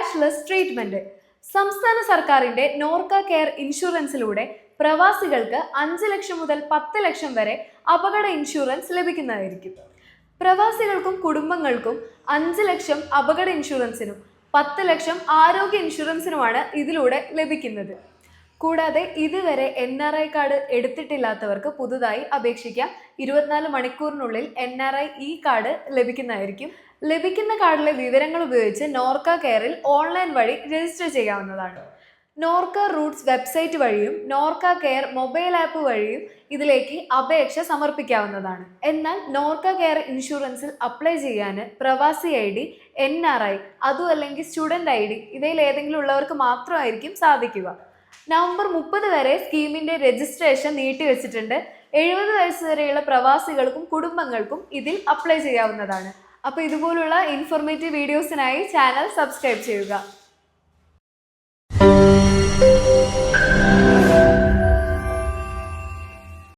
Cashless treatment. സംസ്ഥാന സർക്കാരിന്റെ Norka care ഇൻഷുറൻസിലൂടെ പ്രവാസികൾക്ക് 5 ലക്ഷം മുതൽ 10 ലക്ഷം വരെ അപകട ഇൻഷുറൻസ് ലഭിക്കുന്നതായിരിക്കും. പ്രവാസികൾക്കും കുടുംബങ്ങൾക്കും 5 ലക്ഷം അപകട ഇൻഷുറൻസിനും 10 ലക്ഷം ആരോഗ്യ ഇൻഷുറൻസിനുമാണ് ഇതിലൂടെ ലഭിക്കുന്നത്. കൂടാതെ ഇതുവരെ NRI കാർഡ് എടുത്തിട്ടില്ലാത്തവർക്ക് പുതുതായി അപേക്ഷിക്കാം. 24 മണിക്കൂറിനുള്ളിൽ NRI കാർഡ് ലഭിക്കുന്നതായിരിക്കും. ലഭിക്കുന്ന കാർഡിലെ വിവരങ്ങൾ ഉപയോഗിച്ച് നോർക്ക കെയറിൽ ഓൺലൈൻ വഴി രജിസ്റ്റർ ചെയ്യാവുന്നതാണ്. നോർക്ക റൂട്ട്സ് വെബ്സൈറ്റ് വഴിയും നോർക്ക കെയർ മൊബൈൽ ആപ്പ് വഴിയും ഇതിലേക്ക് അപേക്ഷ സമർപ്പിക്കാവുന്നതാണ്. എന്നാൽ നോർക്ക കെയർ ഇൻഷുറൻസിൽ അപ്ലൈ ചെയ്യാൻ പ്രവാസി ID, NRI, അതുമല്ലെങ്കിൽ സ്റ്റുഡൻറ് ID ഇവയിൽ ഏതെങ്കിലും ഉള്ളവർക്ക് മാത്രമായിരിക്കും സാധിക്കുക. നവംബർ 30 വരെ സ്കീമിന്റെ രജിസ്ട്രേഷൻ നീട്ടിവെച്ചിട്ടുണ്ട്. 70 വയസ്സ് വരെയുള്ള പ്രവാസികൾക്കും കുടുംബങ്ങൾക്കും ഇതിൽ അപ്ലൈ ചെയ്യാവുന്നതാണ്. അപ്പോൾ ഇതുപോലുള്ള ഇൻഫോർമേറ്റീവ് വീഡിയോസിനായി ചാനൽ സബ്സ്ക്രൈബ് ചെയ്യുക.